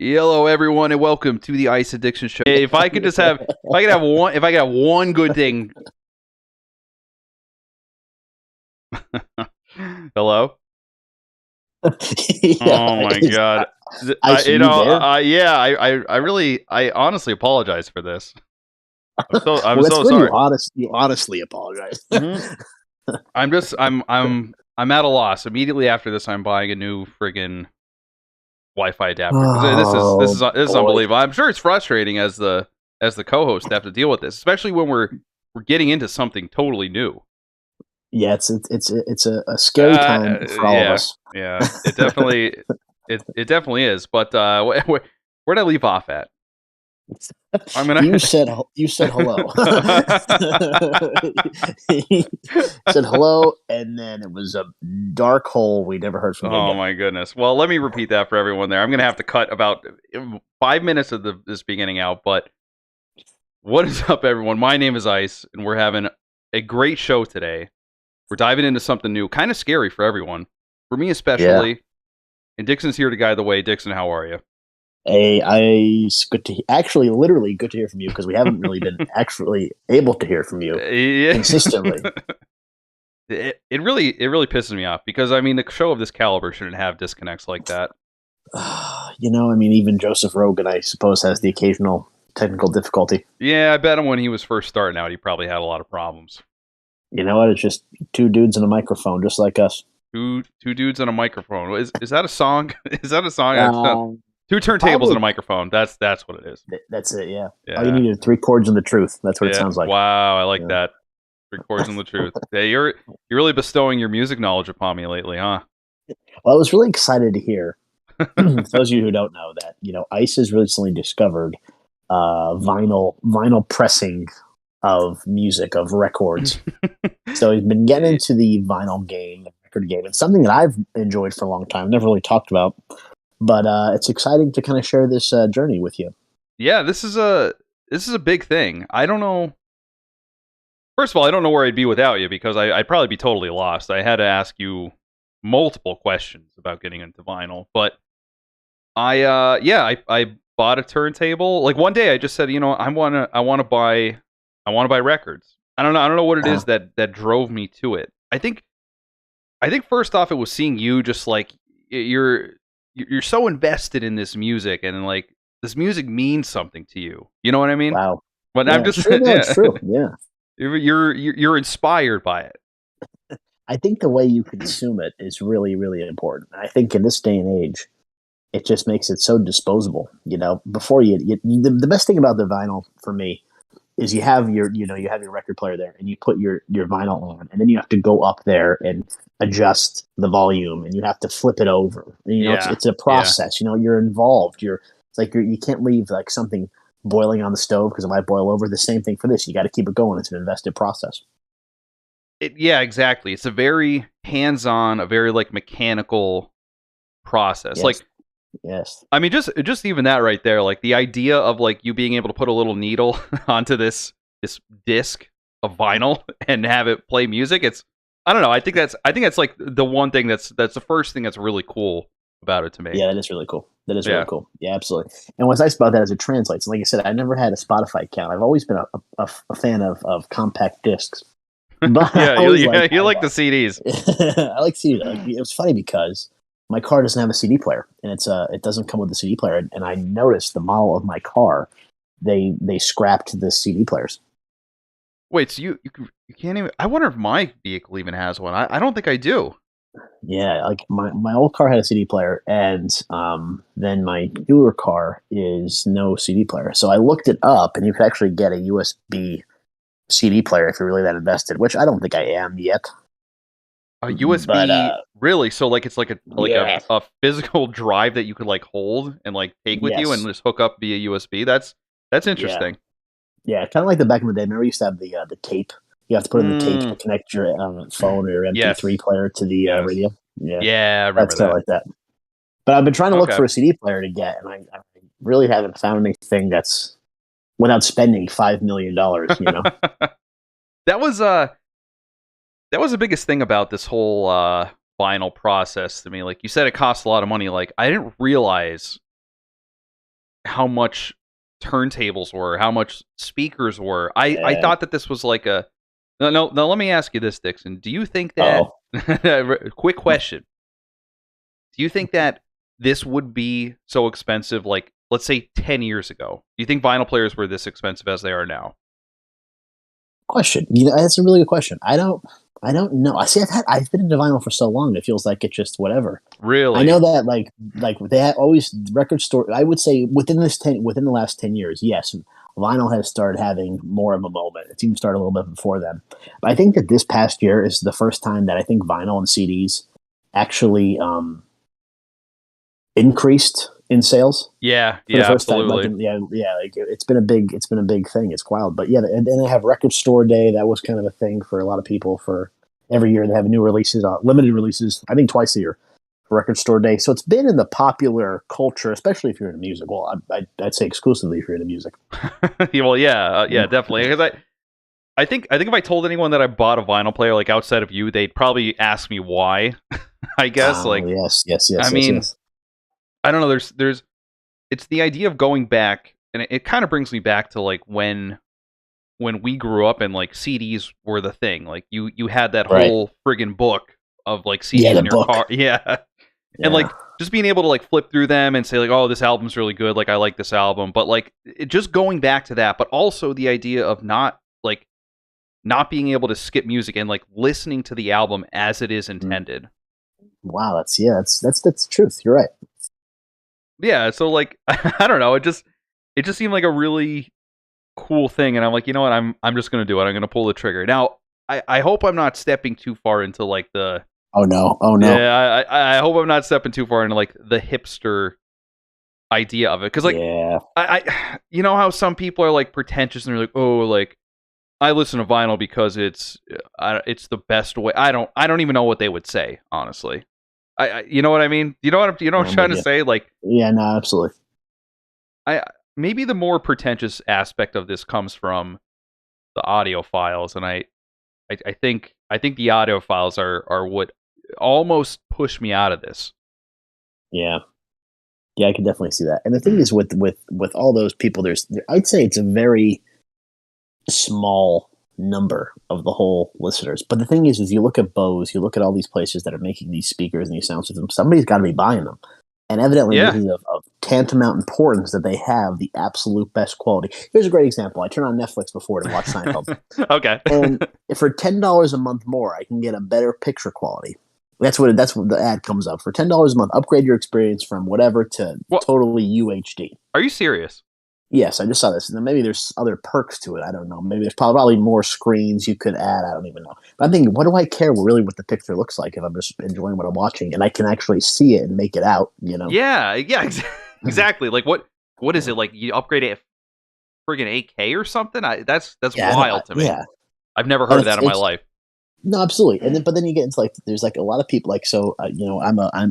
Hello, everyone, and welcome to the Ice Addiction Show. If I could have one good thing. Hello. Oh my god. I honestly apologize for this. I'm so sorry. You honestly apologize. Mm-hmm. I'm at a loss. Immediately after this, I'm buying a new friggin' Wi-Fi adapter. This is unbelievable. I'm sure it's frustrating as the co-host to have to deal with this, especially when we're getting into something totally new. Yeah, it's a scary time for all of us. Yeah, it definitely is. But where'd I leave off at? You said hello. You said hello, and then it was a dark hole we never heard from. Oh my goodness! Well, let me repeat that for everyone there. I'm gonna have to cut about 5 minutes of this beginning out. But what is up, everyone? My name is Ice, and we're having a great show today. We're diving into something new, kind of scary for everyone, for me especially. Yeah. And Dixon's here to guide the way. Dixon, how are you? Hey, it's good to literally good to hear from you, because we haven't really been actually able to hear from you consistently. It really pisses me off, because I mean, the show of this caliber shouldn't have disconnects like that. Even Joseph Rogan, I suppose, has the occasional technical difficulty. Yeah, I bet him when he was first starting out, he probably had a lot of problems. You know what? It's just two dudes and a microphone, just like us. Two dudes and a microphone. Is that a song? Is that a song? Two turntables and a microphone. That's what it is. That's it. Yeah. All you need are 3 chords and the truth. That's what it sounds like. Wow, I like that. 3 chords and the truth. Yeah, you're really bestowing your music knowledge upon me lately, huh? Well, I was really excited to hear. For those of you who don't know that, Ice has recently discovered vinyl pressing of music, of records. So he's been getting into the vinyl game, the record game. It's something that I've enjoyed for a long time. Never really talked about. But it's exciting to kind of share this journey with you. Yeah, this is a big thing. I don't know. First of all, I don't know where I'd be without you, because I'd probably be totally lost. I had to ask you multiple questions about getting into vinyl. But I bought a turntable. Like one day, I just said, I want to buy records. I don't know what it is that drove me to it. I think first off, it was seeing you, just like you're so invested in this music, and like this music means something to you. You know what I mean? Wow. But yeah, I'm just it's true. Yeah. You're inspired by it. I think the way you consume it is really, really important. I think in this day and age, it just makes it so disposable. Before the best thing about the vinyl for me is you have your record player there, and you put your vinyl on, and then you have to go up there and adjust the volume, and you have to flip it over. It's a process. Yeah. You're involved. You can't leave like something boiling on the stove, because it might boil over. The same thing for this. You got to keep it going. It's an invested process. Yeah, exactly. It's a very hands-on, a very like mechanical process. Yes. Like, yes. I mean, just even that right there, like the idea of like you being able to put a little needle onto this disc of vinyl and have it play music. I don't know. I think that's like the one thing that's the first thing that's really cool about it to me. Yeah, that is really cool. Really cool. Yeah, absolutely. And what's nice about that is it translates. And like I said, I never had a Spotify account. I've always been a fan of compact discs. But you like the CDs. I like CDs. It was funny because my car doesn't have a CD player, and it doesn't come with a CD player. And I noticed the model of my car, they scrapped the CD players. Wait, so you can't even? I wonder if my vehicle even has one. I don't think I do. Yeah, like my old car had a CD player, and then my newer car is no CD player. So I looked it up, and you could actually get a USB CD player if you're really that invested, which I don't think I am yet. A USB, really? So like it's like a physical drive that you could like hold and like take with you and just hook up via USB. That's interesting. Yeah, kind of like the back in the day. Remember, you used to have the tape. You have to put in the tape to connect your phone or your MP3 player to the radio. Yeah, I remember that's kind of like that. But I've been trying to look for a CD player to get, and I really haven't found anything that's without spending $5 million. That was the biggest thing about this whole vinyl process to me. Like you said, it costs a lot of money. Like I didn't realize how much turntables were, how much speakers were. I Yeah. thought that this was like a no. Let me ask you this, Dixon. Do you think that Oh, quick question? Do you think that this would be so expensive? Like, let's say 10 years ago. Do you think vinyl players were this expensive as they are now? question. That's a really good question. I don't know. I see. I've been into vinyl for so long. It feels like it's just whatever. I Really? know that like they had always record store. I would say within the last 10 years, yes, vinyl has started having more of a moment. It's even started a little bit before then. But I think that this past year is the first time that I think vinyl and CDs actually increased in sales Yeah, for the yeah, first time. Like absolutely. yeah, like it's been a big thing. It's wild. But yeah, and then they have Record Store Day. That was kind of a thing for a lot of people. For every year they have new releases, limited releases. I think twice a year for Record Store Day. So it's been in the popular culture, especially if you're into music. Well, I'd say exclusively if you're into music. Yeah, well, yeah, yeah, definitely. Because I think if I told anyone that I bought a vinyl player, like outside of you, they'd probably ask me why. I guess, Oh like, yes, yes, I yes, yes, mean, yes. I don't know. There's, it's the idea of going back, and it kind of brings me back to like when we grew up and like CDs were the thing. Like you had that Right. whole friggin' book of like Yeah, CDs the in your book. car. Yeah. And Yeah. like just being able to like flip through them and say like, oh, this album's really good. Like I like this album, but like just going back to that, but also the idea of not being able to skip music and like listening to the album as it is Mm. intended. Wow. That's the truth. You're right. Yeah. So like I don't know. It just seemed like a really cool thing, and I'm like, you know what? I'm just gonna do it. I'm gonna pull the trigger. Now I hope I'm not stepping too far into like the Oh no. Oh no. yeah. I hope I'm not stepping too far into like the hipster idea of it because like Yeah. you know how some people are like pretentious and they're like, oh, like I listen to vinyl because it's the best way. I don't even know what they would say, honestly. You know what I mean? You know what I'm I'm trying with to you. say? Like Yeah. No. Absolutely. I maybe the more pretentious aspect of this comes from the audio files, and I think the audio files are what almost push me out of this. Yeah. Yeah, I can definitely see that. And the thing is, with all those people, I'd say it's a very small number of the whole listeners. But the thing is you look at Bose, you look at all these places that are making these speakers and these sound systems. Somebody's got to be buying them, and evidently this Yeah. is of tantamount importance that they have the absolute best quality. Here's a great example. I turn on Netflix before to watch Seinfeld, Okay. and if for $10 a month more, I can get a better picture quality. That's what the ad comes up for. $10 a month, upgrade your experience from whatever to Well, totally UHD. are you serious? Yes, I just saw this. And then maybe there's other perks to it. I don't know. Maybe there's probably more screens you could add. I don't even know. But I'm thinking, what do I care really what the picture looks like if I'm just enjoying what I'm watching and I can actually see it and make it out, you know? Yeah, yeah, exactly. Like what is it like? You upgrade it friggin' 8K or something? That's Yeah, I don't, wild to me. yeah. I've never heard And of that in my it's life. no, absolutely. And then, but then you get into like, there's like a lot of people like, so, I'm,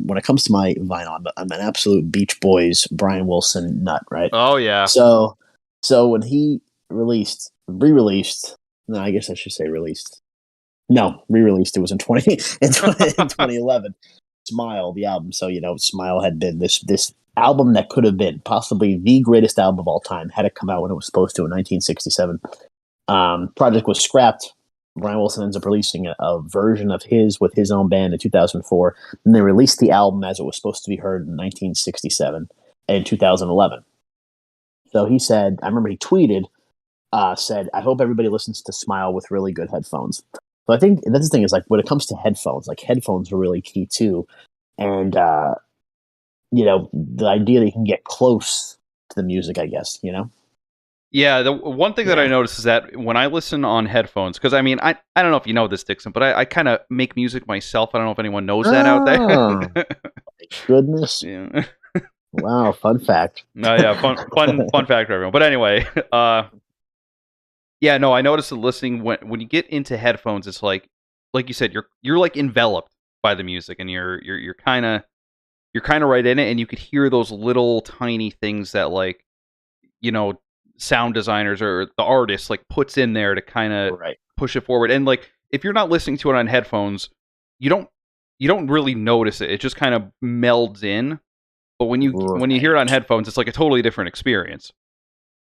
when it comes to my vinyl, I'm an absolute Beach Boys, Brian Wilson nut, right? Oh yeah. So, so when he re-released, no, I guess I should say released. No, re-released. It was in 2011. Smile, the album. So Smile had been this album that could have been possibly the greatest album of all time had it come out when it was supposed to in 1967. Project was scrapped. Brian Wilson ends up releasing a version of his with his own band in 2004. Then they released the album as it was supposed to be heard in 1967 and in 2011. So he said, I remember he tweeted, said, I hope everybody listens to Smile with really good headphones. So I think that's the thing is like when it comes to headphones, like headphones are really key too. And, the idea that you can get close to the music, I guess, Yeah, the one thing that I Yeah. notice is that when I listen on headphones, because I mean, I don't know if you know this, Dixon, but I kind of make music myself. I don't know if anyone knows that out Oh, there. goodness. Yeah. Wow. Fun fact. No, yeah, fun fact for everyone. But anyway, yeah, no, I noticed that listening when you get into headphones, it's like you said, you're like enveloped by the music, and you're kind of right in it, and you could hear those little tiny things that like you know sound designers or the artist like puts in there to kind of Right. push it forward. And like if you're not listening to it on headphones, you don't you don't really notice it. It just kind of melds in. But when you hear it on headphones, it's like a totally different experience.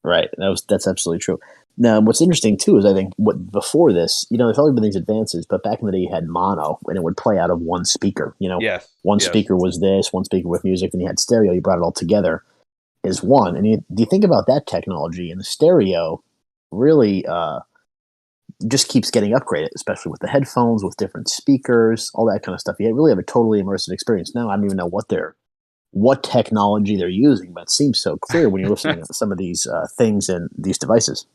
Right. That's absolutely true. Now, what's interesting too is I think before this, there's always been these advances, but back in the day you had mono and it would play out of one speaker. Yes. One speaker was this, one speaker with music, then you had stereo, you brought it all together as one. And do you think about that technology, and the stereo really just keeps getting upgraded, especially with the headphones, with different speakers, all that kind of stuff. You really have a totally immersive experience. Now I don't even know what technology they're using, but it seems so clear when you're listening to some of these things and these devices.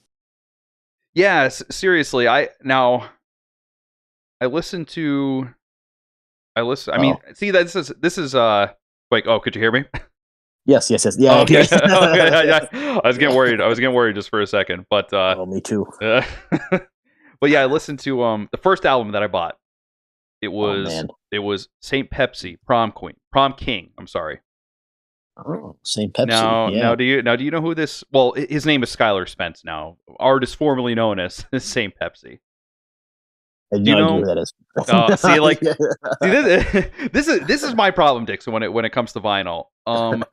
Yeah, seriously. I listen. I mean, see, this is like, oh, could you hear me? Yes. Yeah. Okay. Okay. I was getting worried just for a second, but me too. But yeah, I listened to the first album that I bought. It was Saint Pepsi, Prom King. I'm sorry. Oh, Saint Pepsi. Now do you know who this? Well, his name is Skylar Spence now, artist formerly known as Saint Pepsi. I have no idea who that is. See, like, this is my problem, Dixon. When it comes to vinyl, I'm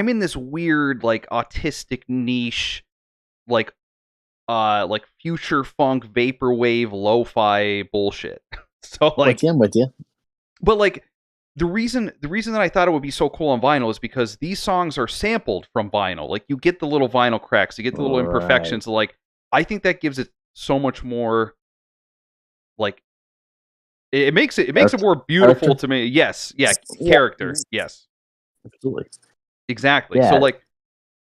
in this weird, like, autistic niche, like future funk, vaporwave, lo-fi bullshit. So, like, I'm with you. But, like, the reason that I thought it would be so cool on vinyl is because these songs are sampled from vinyl. Like, you get the little vinyl cracks, you get the little imperfections. Like, I think that gives it so much more, like, it makes it more beautiful character? To me. Yes, yeah, character. Yes, absolutely, exactly. Yeah. So, like,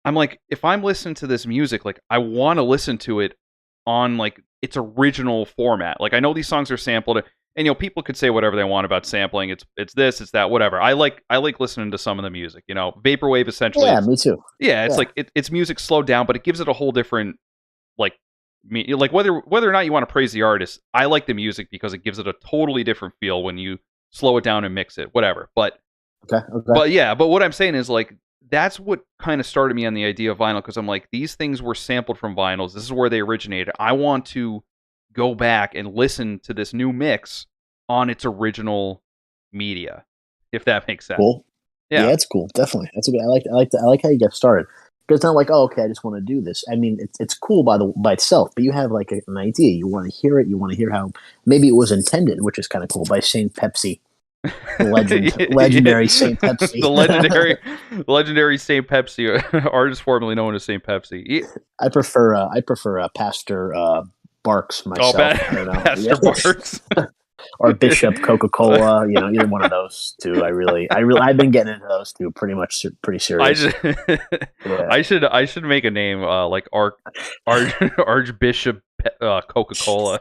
I'm like, if I'm listening to this music, like, I want to listen to it on, like, its original format. Like, I know these songs are sampled, and people could say whatever they want about sampling. It's this, it's that, whatever. I like listening to some of the music. Vaporwave essentially. Yeah, me too. Yeah, it's like it's music slowed down, but it gives it a whole different, like, whether or not you want to praise the artist, I like the music because it gives it a totally different feel when you slow it down and mix it, whatever. But but what I'm saying is, like, that's what kind of started me on the idea of vinyl, because I'm like, these things were sampled from vinyls. This is where they originated. I want to go back and listen to this new mix on its original media, if that makes sense. Cool. Yeah, that's cool. Definitely. That's I like how you get started. Because it's not like, oh, okay, I just want to do this. I mean, it's cool by itself, but you have, like, an idea. You want to hear it. You want to hear how maybe it was intended, which is kind of cool, by Saint Pepsi. Legendary Saint Pepsi. the legendary Saint Pepsi, artist formerly known as Saint Pepsi. I prefer Pastor Barks myself. I don't know. Pastor Barks. Or Bishop Coca-Cola, either one of those two. I've been getting into those two pretty serious. I should make a name like Archbishop Coca-Cola.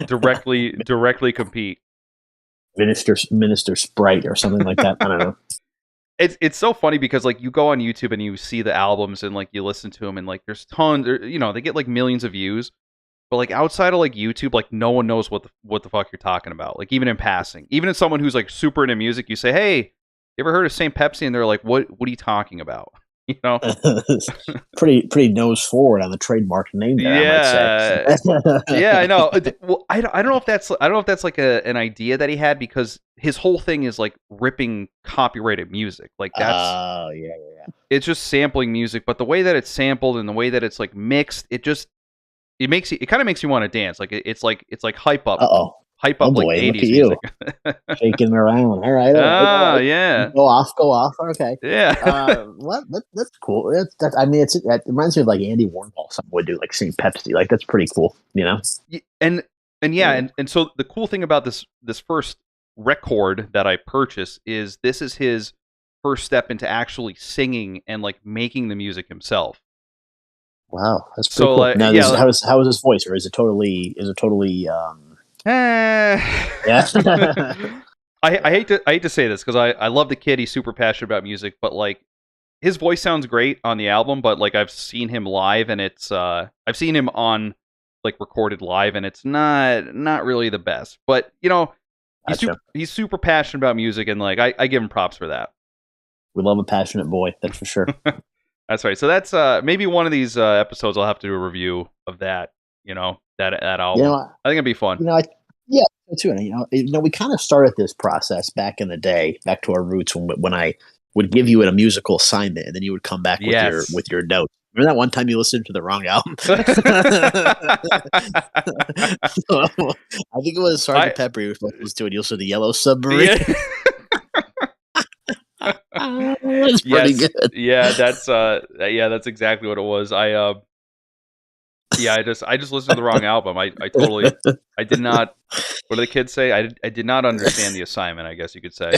Directly compete. Minister Sprite or something like that. I don't know. It's so funny because, like, you go on YouTube and you see the albums and, like, you listen to them and, like, there's tons, they get, like, millions of views. But, like, outside of, like, YouTube, like, no one knows what the fuck you're talking about. Like, even in passing, even if someone who's, like, super into music, you say, "Hey, you ever heard of Saint Pepsi?" And they're like, "What are you talking about?" Pretty nose forward on the trademark name there. Yeah, I might say. Yeah, I know. Well, I don't know if that's like an idea that he had, because his whole thing is, like, ripping copyrighted music. Like, that's yeah. It's just sampling music, but the way that it's sampled and the way that it's, like, mixed, it kind of makes you want to dance. Like, it's like hype up. Hype up, like, 80s music. Shaking around. All right. Yeah. Go off. Okay. Yeah. That's cool. I mean, it reminds me of, like, Andy Warhol. Something would do, like, Saint Pepsi. Like, that's pretty cool. And so the cool thing about this first record that I purchased is this is his first step into actually singing and, like, making the music himself. Wow, that's pretty cool. Now, how is his voice, or is it totally? Yeah. I hate to say this because I love the kid. He's super passionate about music, but, like, his voice sounds great on the album. But, like, I've seen him live, and I've seen him on, like, recorded live, and it's not really the best. But, he's super passionate about music, and, like, I give him props for that. We love a passionate boy, that's for sure. That's right. So that's maybe one of these episodes I'll have to do a review of that. That album. I think it'd be fun. Yeah, too. And we kind of started this process back in the day, back to our roots when I would give you a musical assignment, and then you would come back with your Yes. notes. Remember that one time you listened to the wrong album? So, I think it was Sergeant Pepper you were supposed to listen to, and you listened to the Yellow Submarine. Yeah. That's pretty Yes. good. Yeah, that's exactly what it was. I just listened to the wrong album. I totally I did not, what do the kids say? I did not understand the assignment, I guess you could say.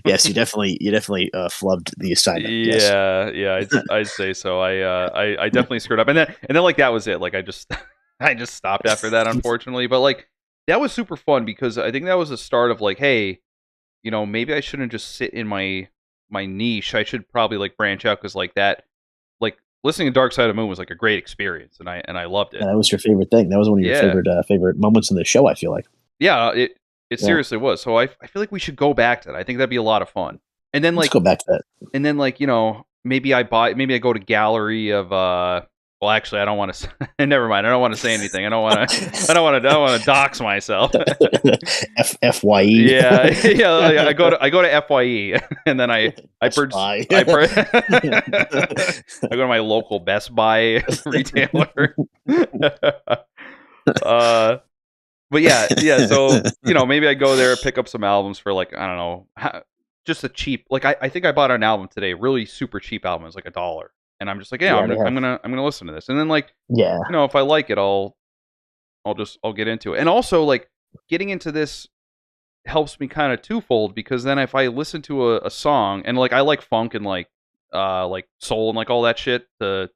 Yes, you definitely flubbed the assignment. Yes. Yeah, I'd say so. I definitely screwed up. And then like that was it. Like I just I just stopped after that, unfortunately. But like that was super fun because I think that was the start of like, hey, maybe I shouldn't just sit in my niche. I should probably like branch out because like that, like listening to Dark Side of the Moon was like a great experience, and I loved it. Yeah, that was your favorite thing. That was one of your favorite moments in the show, I feel like. Yeah, it seriously was. So I feel like we should go back to that. I think that'd be a lot of fun. And then Let's go back to that. And then like, maybe I go to gallery of well, actually, I don't want to. Never mind. I don't want to say anything. I don't want to dox myself. FYE. Yeah. I go to FYE, and then I go to my local Best Buy retailer. But yeah. So maybe I go there, pick up some albums for like, I don't know, just a cheap. Like I think I bought an album today, really super cheap album. It's like $1. And I'm just like, I'm gonna listen to this, and then like, if I like it, I'll get into it. And also like getting into this helps me kind of twofold because then if I listen to a song and like I like funk and like soul and like all that shit to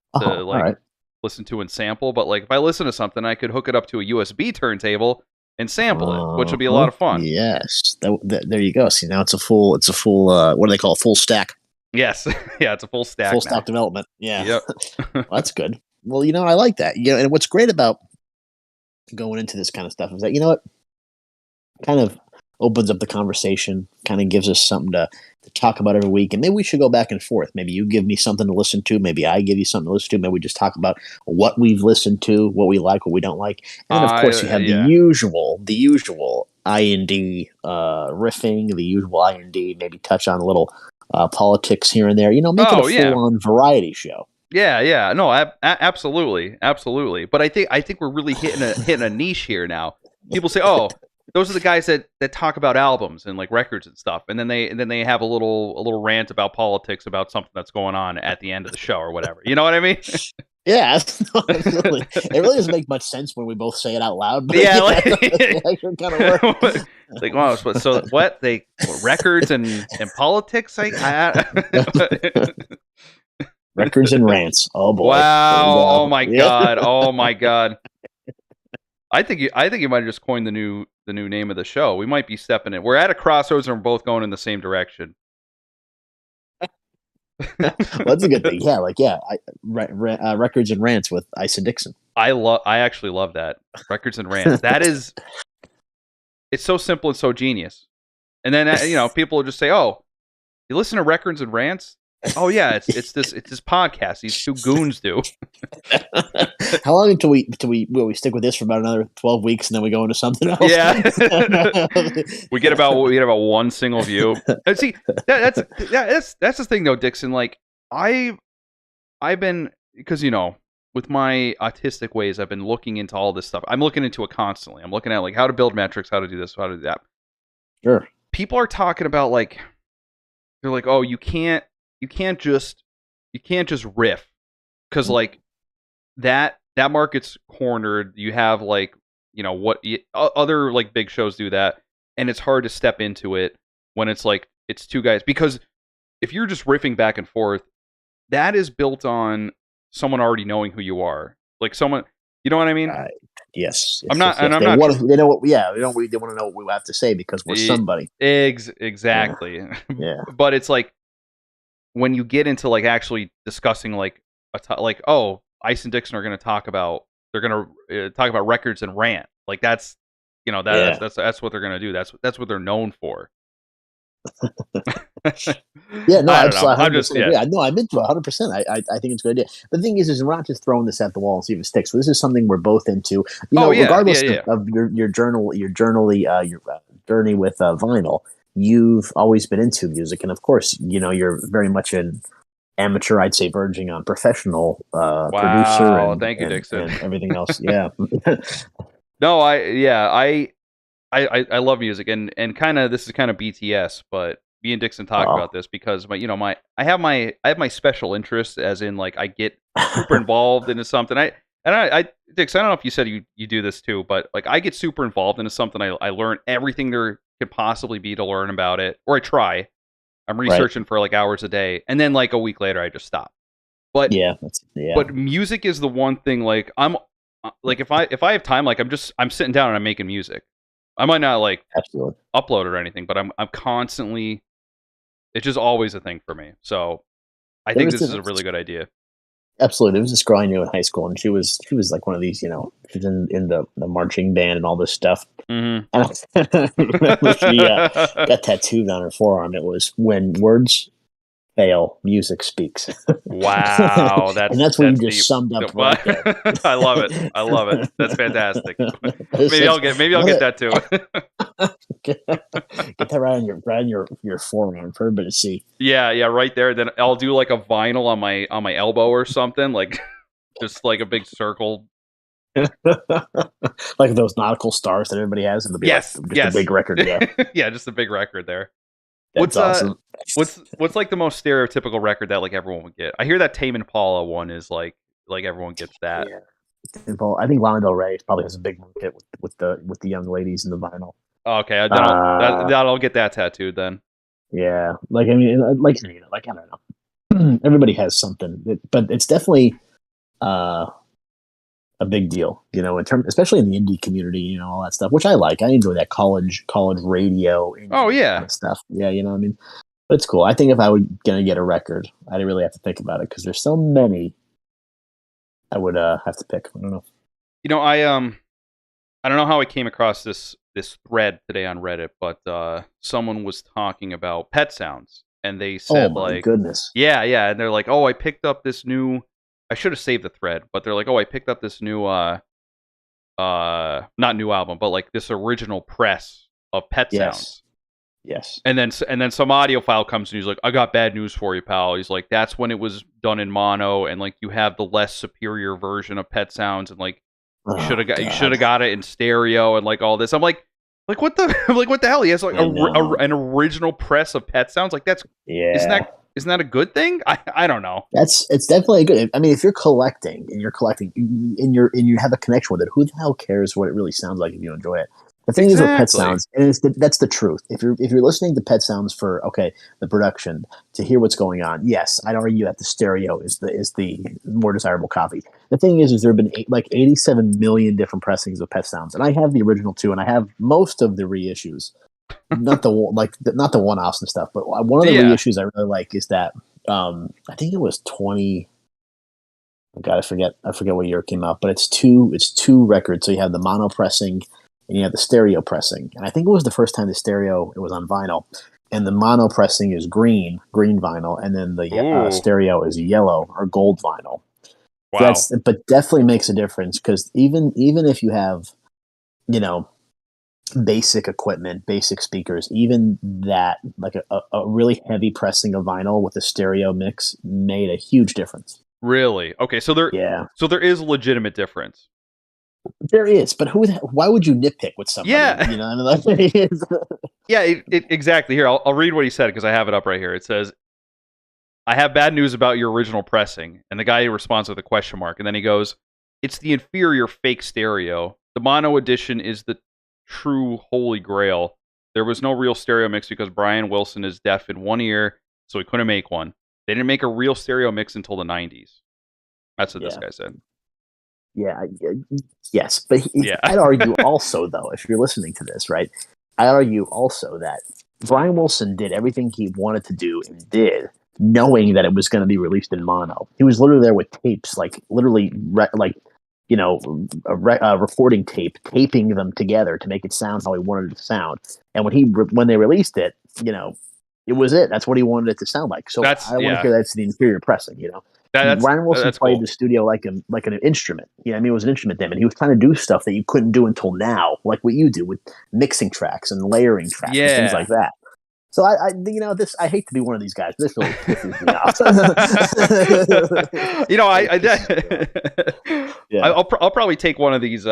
listen to and sample, but like if I listen to something, I could hook it up to a USB turntable and sample it, which would be a lot of fun. Yes, there you go. See, now it's a full what do they call it? Full stack. Yes. Yeah, it's a full stack. Full stack development. Yeah. Yep. Well, that's good. Well, I like that. And what's great about going into this kind of stuff is that, it kind of opens up the conversation, kind of gives us something to talk about every week. And maybe we should go back and forth. Maybe you give me something to listen to. Maybe I give you something to listen to. Maybe we just talk about what we've listened to, what we like, what we don't like. And then, of course, you have the usual I&D riffing, the usual I&D, maybe touch on a little politics here and there, make it a full-on variety show. Yeah. No, absolutely. But I think we're really hitting a niche here now. People say, "Oh, those are the guys that talk about albums and like records and stuff," and then they have a little rant about politics about something that's going on at the end of the show or whatever. You know what I mean? Yeah, absolutely. It really doesn't make much sense when we both say it out loud. But it actually kind of works. Like, wow, so what? Records and politics? Records and rants. Oh boy! Wow! Oh my god! Oh my god! I think you might have just coined the new name of the show. We might be stepping it. We're at a crossroads and we're both going in the same direction. Well, that's a good thing. Yeah, records and rants with Isa Dixon. I actually love that. Records and rants. It's so simple and so genius. And then people will just say, "Oh, you listen to records and rants? Oh yeah, it's this podcast these two goons do." How long until we stick with this for about another 12 weeks and then we go into something else? Yeah. we get about one single view. And see, that's the thing though, Dixon. Like I've been, because with my autistic ways, I've been looking into all this stuff. I'm looking into it constantly. I'm looking at like how to build metrics, how to do this, how to do that. Sure. People are talking about like, they're like, "Oh, you can't just riff because like that market's cornered." You have like other like big shows do that, and it's hard to step into it when it's like it's two guys, because if you're just riffing back and forth, that is built on someone already knowing who you are, like someone, you know what I mean? Yes. I'm not. Yes. They want to know what. Yeah, they want to know what we have to say because we're somebody. Exactly. Yeah. But it's like when you get into like actually discussing like oh, Ice and Dixon are going to talk about records and rant. Like that's that's what they're going to do. That's what they're known for. Yeah, no, I I don't know. I'm 100% just agree. No, I'm into it 100%. I think it's a good idea. But the thing is we're not just throwing this at the wall and see if it sticks. So this is something we're both into. You Oh know, yeah, yeah, regardless yeah. of your journey with vinyl, you've always been into music, and of course, you know, you're very much an amateur. I'd say verging on professional producer Wow, thank you, Dixon. and everything else. Yeah, No, I love music, and kind of this is kind of BTS, but me and Dixon talk oh, about this because my I have my special interests, as in like I get super involved into something. I Dix, I don't know if you said you do this too, but like I get super involved into something. I learn everything there could possibly be to learn about it, or I try. I'm right. researching for like hours a day, and then like a week later I just stop. But Yeah, but music is the one thing, like I'm like if I have time, like I'm sitting down and I'm making music. I might not like absolutely. upload it or anything, but I'm constantly, it's just always a thing for me. So I There think was this this, is a really good idea. absolutely. There was this girl I knew in high school, and she was like one of these, you know, she was in the marching band and all this stuff. Hmm. And I remember she got tattooed on her forearm. It was when words fail, music speaks, Wow, and that's what you that's just deep. summed up right there. I love it. I love it. That's fantastic. It's Maybe such, Maybe I'll what get a, that too. get that right on your forearm for everybody to see. Yeah, yeah, right there. Then I'll do like a vinyl on my elbow or something, like just like a big circle. Like those nautical stars that everybody has, it'll be like Yes, just a yes. big record. Yeah, Yeah, just a big record there. that's What's awesome. what's like the most stereotypical record that like everyone would get? I hear that Tame Impala one is like everyone gets that. Yeah. I think Lana Del Rey probably has a big market with the young ladies in the vinyl. Okay, then Uh, I'll get that tattooed then. yeah, like I mean, like you know, like I don't know, everybody has something, but it's definitely uh, a big deal, you know, in terms, especially in the indie community, you know, all that stuff, which I like. I enjoy that college radio Oh indie kind yeah. of stuff. Yeah, you know, what I mean, but it's cool. I think if I were gonna get a record, I'd really have to think about it because there's so many I would have to pick. I don't know. I don't know how I came across this thread today on Reddit, but someone was talking about pet sounds, and they Oh said my like, goodness. yeah, yeah, and they're like, oh, I picked up this new. I should have saved the thread, but they're like, oh, I picked up this new not new album, but like this original press of pet Yes. sounds. Yes. And then some audio file comes and he's like, I got bad news for you, pal. He's like, that's when it was done in mono, and like you have the less superior version of pet sounds, and like Oh you should God. have got it in stereo and like all this. I'm like what the like what the hell? He has like I know. an original press of pet sounds. Like that's Yeah. isn't that a good thing? I don't know. It's definitely good. I mean, if you're collecting and you have a connection with it, who the hell cares what it really sounds like if you enjoy it? The thing is with pet Exactly. sounds, and that's the truth. If you're listening to pet sounds for the production to hear what's going on, yes, I'd argue that the stereo is the more desirable copy. The thing is there have been 87 million different pressings of pet sounds, and I have the original too, and I have most of the reissues, not the one offs and stuff, but one of the Yeah. reissues I really like is that I think it was 20. Oh God, I forget what year it came out, but it's two records. So you have the mono pressing and you have the stereo pressing. And I think it was the first time the stereo it was on vinyl. And the mono pressing is green vinyl, and then the Ooh. stereo is yellow or gold vinyl. Wow. But definitely makes a difference because even if you have, you know, basic equipment, basic speakers, even that like a really heavy pressing of vinyl with a stereo mix made a huge difference. Really? Okay, Yeah, so there is a legitimate difference. there is, but why would you nitpick with somebody? Yeah. You know, I mean, like, Yeah, exactly. Here, I'll read what he said because I have it up right here. It says, I have bad news about your original pressing. And the guy responds with a question mark. And then he goes, it's the inferior fake stereo. The mono edition is the true holy grail. There was no real stereo mix because Brian Wilson is deaf in one ear, so he couldn't make one. They didn't make a real stereo mix until the 90s. That's what this yeah, guy said. yeah, yes, but Yeah. I'd argue also though, if you're listening to this, right? I'd argue also that Brian Wilson did everything he wanted to do and did, knowing that it was going to be released in mono. He was literally there with tapes, like literally, like you know, a recording tape, taping them together to make it sound how he wanted it to sound. And when they released it, you know, It was it. That's what he wanted it to sound like. So That's I don't want to hear that's the inferior pressing, you know. that's Ryan Wilson that's played cool. the studio like an instrument. You know, I mean, it was an instrument then, and he was trying to do stuff that you couldn't do until now, like what you do with mixing tracks and layering tracks and things like that. So you know, this, I hate to be one of these guys. This really pisses me off. You know, Yeah. I'll probably take one of these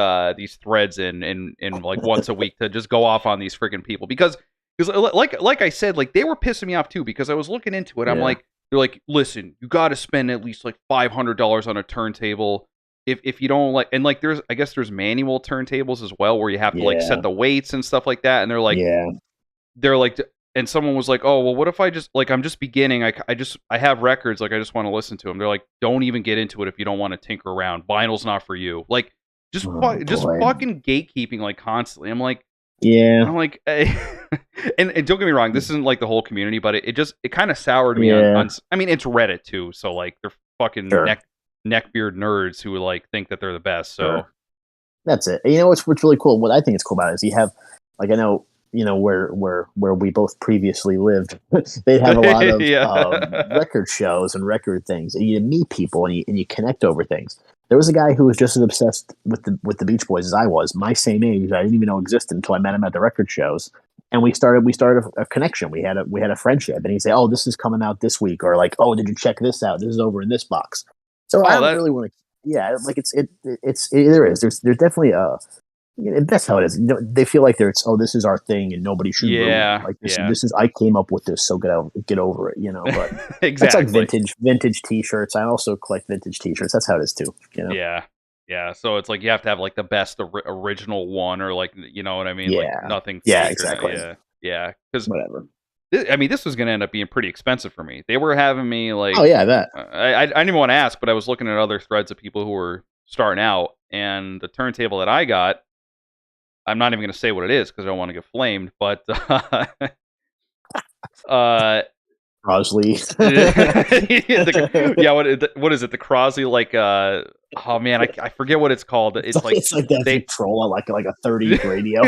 threads in like once a week to just go off on these freaking people because like I said, like they were pissing me off too because I was looking into it. I'm like, they're like, listen, you got to spend at least like $500 on a turntable. If you don't like, and like I guess there's manual turntables as well where you have to like set the weights and stuff like that. And they're like, and someone was like, oh, well, what if I just like, I'm just beginning. I have records. Like, I just want to listen to them. They're like, don't even get into it if you don't want to tinker around. Vinyl's not for you. Like, just fucking gatekeeping like constantly. I'm like, and don't get me wrong, this isn't like the whole community, but it kind of soured me on. I mean, it's Reddit too, so like they're fucking neckbeard nerds who like think that they're the best. So that's it. You know what's really cool? What I think is cool about it is you have, like, I know, you know, where we both previously lived, they'd have a lot of record shows and record things, and you meet people and you connect over things. There was a guy who was just as obsessed with the Beach Boys as I was, my same age. I didn't even know existed until I met him at the record shows, and we started a connection. We had a friendship, and he'd say, "Oh, this is coming out this week," or like, "Oh, did you check this out? This is over in this box." So I don't really want to. Yeah, like there is. There's definitely a. That's how it is. You know, they feel like this is our thing and nobody should ruin it. Like this is I came up with this, so get over it, you know. But exactly. That's like vintage t-shirts. I also collect vintage t-shirts. That's how it is too, you know. Yeah. So it's like you have to have like the best original one, or like, you know what I mean? Like nothing. Yeah, exactly. Yeah. Because whatever. I mean, this was going to end up being pretty expensive for me. They were having me like, oh yeah, that I didn't even want to ask, but I was looking at other threads of people who were starting out, and the turntable that I got, I'm not even going to say what it is because I don't want to get flamed, but Crosley. What is it? The Crossy, like oh man, I forget what it's called. It's like that Victrola, like a 30 radio.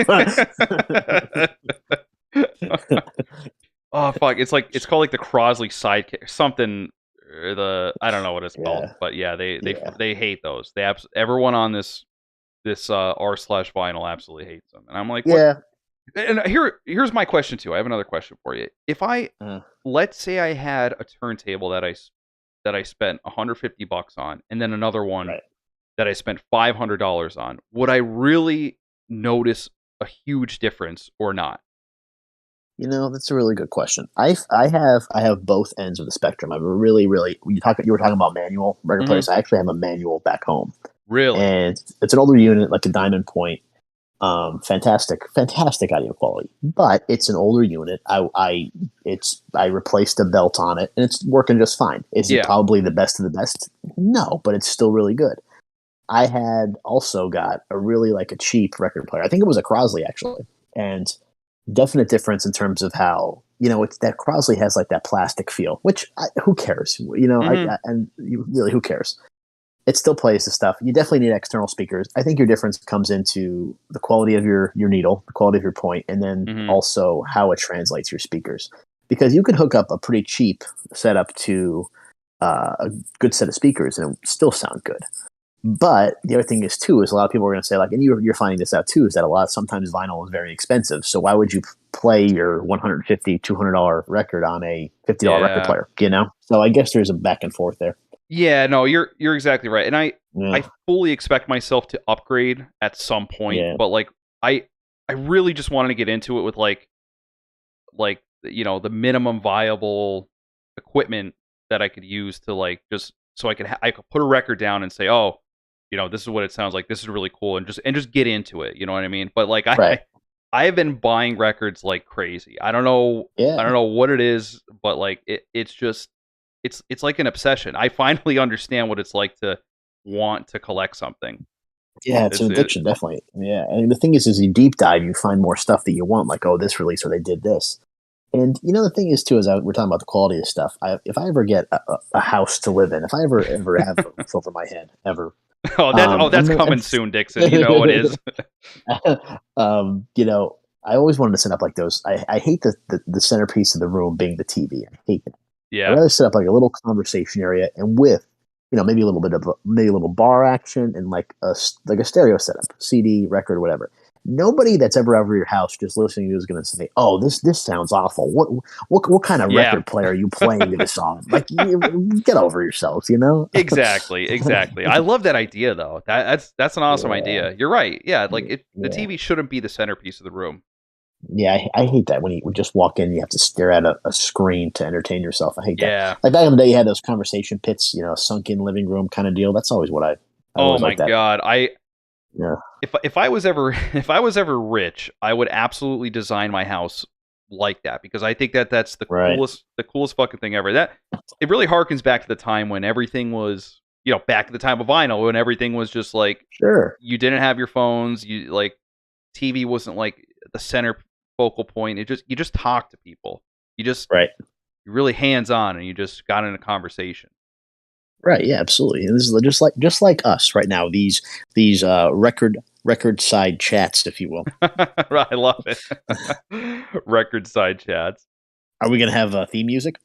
Oh fuck! It's called like the Crosley Sidekick, something. I don't know what it's called, but yeah, they hate those. Everyone on this r/vinyl absolutely hates them, and I'm like, what? And here's my question too. I have another question for you. If I let's say I had a turntable that I spent $150 on, and then another one that I spent $500 on, would I really notice a huge difference or not? You know, that's a really good question. I have both ends of the spectrum. I'm really you were talking about manual record players. I actually have a manual back home. Really? And it's an older unit, like a Diamond Point. Fantastic audio quality, but it's an older unit. I replaced a belt on it, and it's working just fine. Is it probably the best of the best? No, but it's still really good. I had also got a really like a cheap record player. I think it was a Crosley actually, and definite difference in terms of how, you know, it's that Crosley has like that plastic feel, which who cares? You know, who cares? It still plays the stuff. You definitely need external speakers. I think your difference comes into the quality of your needle, the quality of your point, and then also how it translates your speakers. Because you can hook up a pretty cheap setup to a good set of speakers and it still sound good. But the other thing is too, is a lot of people are going to say, like, and you're finding this out too, is that sometimes vinyl is very expensive. So why would you play your $150, $200 record on a $50 record player? You know. So I guess there's a back and forth there. Yeah, no, you're exactly right, and I fully expect myself to upgrade at some point, but like I really just wanted to get into it with like you know, the minimum viable equipment that I could use to like just so I could put a record down and say, oh, you know, this is what it sounds like, this is really cool, and just get into it, you know what I mean? But like I have been buying records like crazy. I don't know what it is, but like it's just. It's like an obsession. I finally understand what it's like to want to collect something. Yeah, it's an addiction, definitely. Yeah, and the thing is you deep dive, you find more stuff that you want, like, oh, this release or they did this. And you know, the thing is too, is we're talking about the quality of stuff. If I ever get a house to live in, if I ever have a roof over my head, ever. That's coming soon, Dixon. You know it is. You know, I always wanted to set up like those. I hate the centerpiece of the room being the TV. I hate it. I'd Yeah. rather set up like a little conversation area and with, maybe a little bit of maybe a little bar action and like a stereo setup, CD, record, whatever. Nobody that's ever over your house just listening to you is going to say, "Oh, this sounds awful. What kind of Yeah. record player are you playing to this song?" Like, get over yourselves, you know? Exactly. I love that idea though. That's an awesome idea. You're right. Yeah, like the Yeah. TV shouldn't be the centerpiece of the room. Yeah, I hate that when you just walk in, you have to stare at a screen to entertain yourself. I hate that. Yeah. Like back in the day, you had those conversation pits, sunken living room kind of deal. That's always what I Oh always my like that. god. Yeah. If I was ever rich, I would absolutely design my house like that because I think that's the Right. coolest fucking thing ever. That it really harkens back to the time when everything was, back at the time of vinyl when everything was just like Sure. you didn't have your phones, you like TV wasn't like the center focal point. You just talk to people. Right. You're really hands on and you just got in a conversation. Right. Yeah. Absolutely. And this is just like us right now. These record side chats, if you will. Right, I love it. Record side chats. Are we gonna have theme music?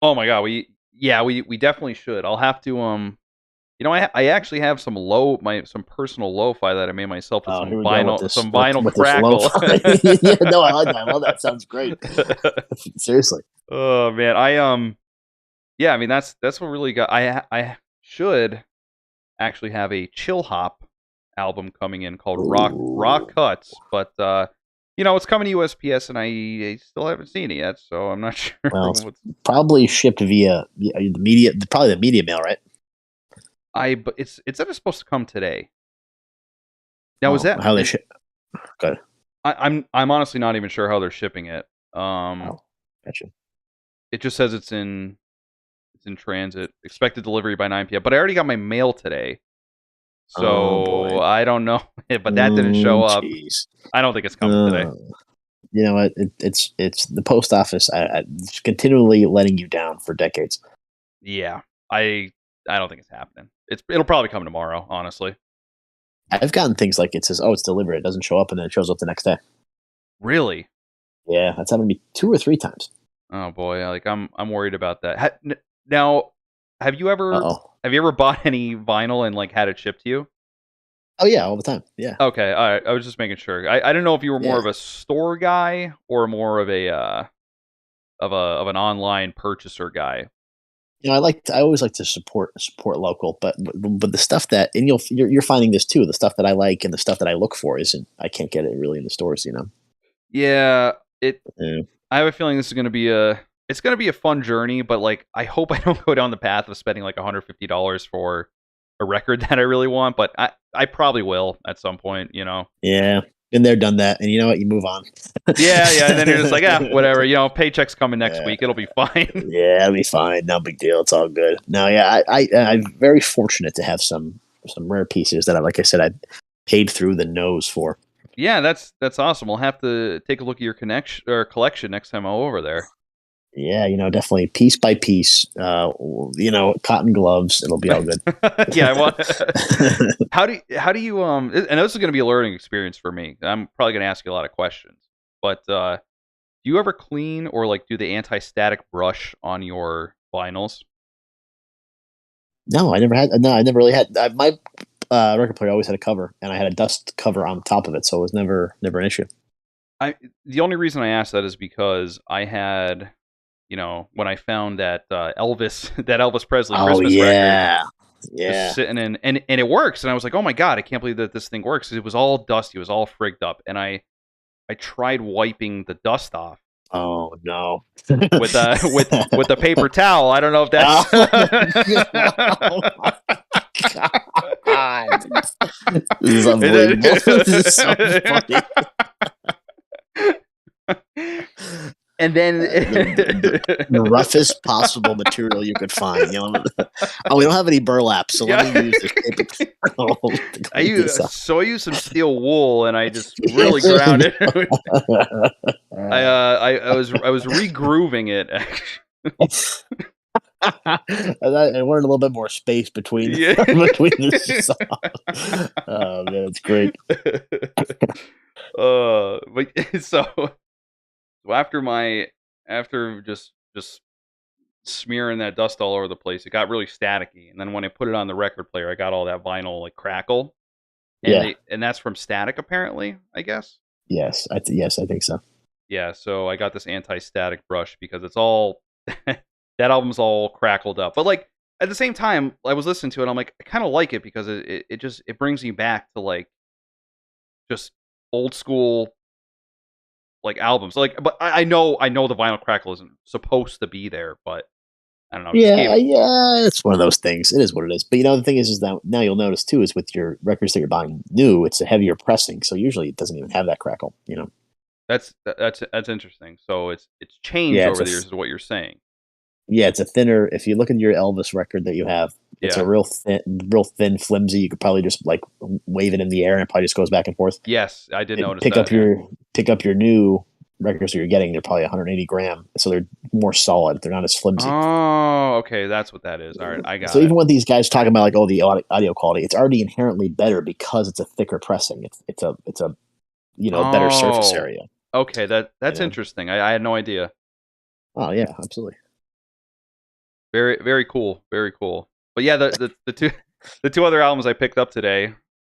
Oh my god, we definitely should. I'll have to I actually have some personal lo-fi that I made myself with Here we go with this, some vinyl with crackle. This yeah, no, I like that. I love that. Sounds great. Seriously. Oh man, yeah, I mean that's what really got. I should actually have a chill hop album coming in called Rock Cuts, but it's coming to USPS and I still haven't seen it yet, so I'm not sure. Well, it's probably shipped via the media, probably the media mail, right? But it's supposed to come today. Now is that how they ship? Good. I'm honestly not even sure how they're shipping it. Gotcha. It just says it's in transit. Expected delivery by 9 p.m. But I already got my mail today, so I don't know. But that didn't show up. Geez. I don't think it's coming today. You know what? It's the post office. It's continually letting you down for decades. Yeah, I don't think it's happening. It'll probably come tomorrow. Honestly, I've gotten things like it says, "Oh, it's delivered." It doesn't show up, and then it shows up the next day. Really? Yeah, that's happened to me 2 or 3 times. Oh boy, like I'm worried about that. Now, have you ever bought any vinyl and like had it shipped to you? Oh yeah, all the time. Yeah. Okay, all right. I was just making sure. I didn't know if you were more of a store guy or more of a of an online purchaser guy. I always like to support local, but the stuff that, and you're finding this too, the stuff that I like and the stuff that I look for I can't get it really in the stores, Yeah, I have a feeling this is going to be a fun journey, but like I hope I don't go down the path of spending like $150 for a record that I really want, but I probably will at some point, Yeah. Been there, done that, and you know what? You move on. Yeah, and then you're just like, whatever. Paycheck's coming next week. It'll be fine. Yeah, it'll be fine. No big deal. It's all good. No, yeah, I'm very fortunate to have some rare pieces that, like I said, I paid through the nose for. Yeah, that's awesome. I'll have to take a look at your collection next time I'm over there. Yeah, definitely piece by piece. Cotton gloves. It'll be all good. Yeah, how do you and this is going to be a learning experience for me. I'm probably going to ask you a lot of questions, but do you ever clean or like do the anti-static brush on your vinyls? No, I never had. No, I never really had. My record player always had a cover, and I had a dust cover on top of it, so it was never an issue. The only reason I asked that is because I had. When I found that Elvis Presley Christmas record, just sitting in, and it works, and I was like, oh my god, I can't believe that this thing works. It was all dusty, it was all frigged up, and I tried wiping the dust off. Oh no! with a paper towel. I don't know if that's. God. This is unbelievable. This is so funny. And then the roughest possible material you could find. We don't have any burlap, so let me use this paper. I used some steel wool, and I just really ground it. I was re-grooving it. I wanted a little bit more space between the songs. Oh man, it's great. But so after just smearing that dust all over the place, it got really staticky. And then when I put it on the record player, I got all that vinyl like crackle, and Yeah. they and that's from static apparently, I guess. Yes. Yes, I think so. Yeah, so I got this anti-static brush because it's all that album's all crackled up. But like at the same time, I was listening to it, I'm like, I kind of like it because it just it brings me back to like just old school like albums. Like, but I know the vinyl crackle isn't supposed to be there, but I don't know. Just gave Yeah, yeah, it's one of those things. It is what it is. But the thing is that now you'll notice too is with your records that you're buying new, it's a heavier pressing, so usually it doesn't even have that crackle. that's interesting. So it's changed Yeah, it's over a the years, is what you're saying. yeah, it's a thinner. If you look at your Elvis record that you have, it's a Yeah. real thin, flimsy. You could probably just like wave it in the air, and it probably just goes back and forth. Yes, I did notice Pick up that. Yeah. your new records that you're getting. They're probably 180 gram, so they're more solid. They're not as flimsy. Oh, okay, that's what that is. All right, I So got it. even when these guys talking about like the audio quality, it's already inherently better because it's a thicker pressing. It's a a better surface Oh, area. okay. You That's know. interesting. I had no idea. Oh yeah, absolutely. Very very cool. Very cool. But yeah, the two the two other albums I picked up today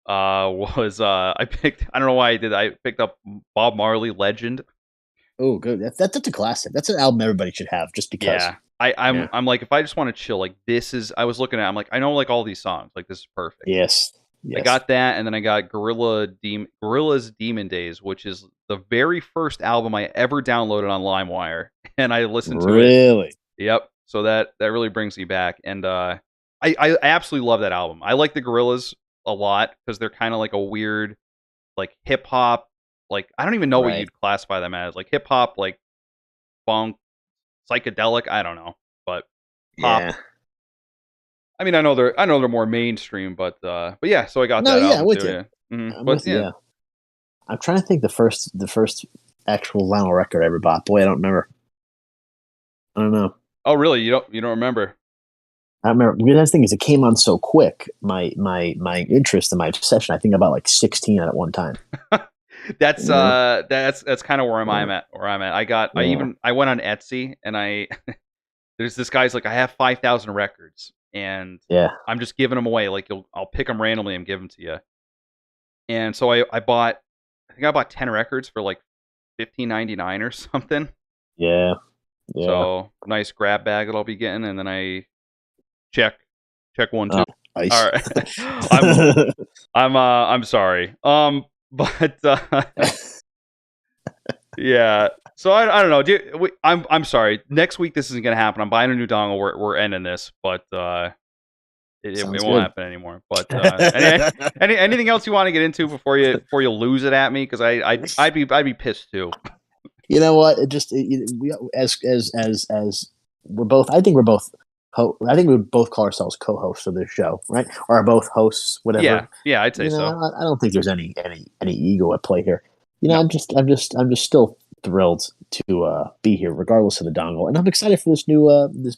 was I don't know why I did. I picked up Bob Marley Legend. Oh, good. That's a classic. That's an album everybody should have just because. Yeah. I, Yeah. I'm like, if I just want to chill, like this is I was looking at it, I'm like, I know like all these songs. Like this is perfect. Yes. I Yes. got that, and then I got Gorilla's Demon Days, which is the very first album I ever downloaded on LimeWire, and I listened to it. Really. Yep. So that really brings me back, and I absolutely love that album. I like the Gorillas a lot because they're kind of like a weird, like hip hop, like I don't even know what Right. you'd classify them as, like hip hop, like funk, psychedelic. I don't know, but pop. Yeah. I mean, I know they're more mainstream, but yeah. So I got No. that Yeah. I'm album with too. you. Yeah. I'm But with you. yeah. Yeah. I'm trying to think the first actual vinyl record I ever bought. Boy, I don't remember. I don't know. Oh, really? You don't remember? I remember the thing is it came on so quick. My interest and my obsession. I think about like 16 at one time. That's You know. that's kind of where I'm Yeah. at. Where I'm at. I got Yeah. I went on Etsy and I there's this guy's like I have 5,000 records and Yeah. I'm just giving them away. Like I'll pick them randomly and give them to you. And so I bought I think I bought 10 records for like 15.99 or something. Yeah. Yeah. So nice grab bag that I'll be getting, and then I check one Oh, two. All nice. right, I'm sorry. But yeah. So I don't know. I'm sorry. Next week this isn't gonna happen. I'm buying a new dongle. We're ending this, but it Sounds won't good. happen anymore. But anything else you want to get into before you lose it at me? Because I'd be pissed too. You know what? We as we're both. I think we're both. I think we would both call ourselves co-hosts of this show, right? Or are both hosts, Yeah, whatever. yeah, I'd say so. I don't think there's any ego at play here. No. I'm just still thrilled to be here, regardless of the dongle, and I'm excited for this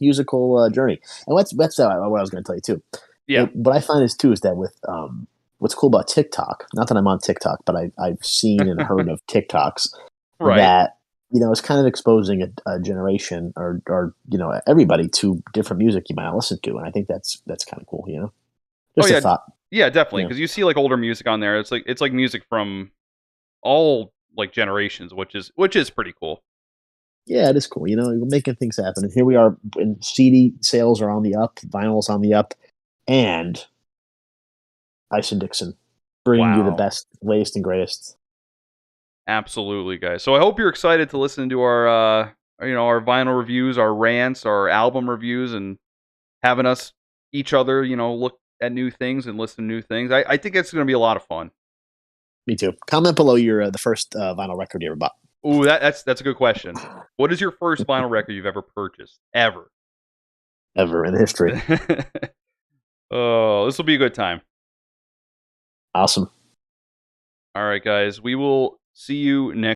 musical journey. And that's what I was going to tell you too. Yeah. What I find is that with what's cool about TikTok, not that I'm on TikTok, but I've seen and heard of TikToks Right. that it's kind of exposing a generation or everybody to different music you might not listen to, and I think that's kind of cool. Oh Just a yeah. thought. Yeah, definitely. Yeah, Because you see like older music on there. It's like music from all like generations, which is pretty cool. yeah, it is cool. We're making things happen, and here we are. And CD sales are on the up, vinyl's on the up, and Ice and Dixon bringing you the Wow. best, latest, and greatest. Absolutely, guys. So I hope you're excited to listen to our our vinyl reviews, our rants, our album reviews, and having us each other, look at new things and listen to new things. I think it's going to be a lot of fun. Me too. Comment below your the first vinyl record you ever bought. Ooh, that's a good question. What is your first vinyl record you've ever purchased? Ever? Ever in history. Oh, this will be a good time. Awesome. All right, guys. We will see you next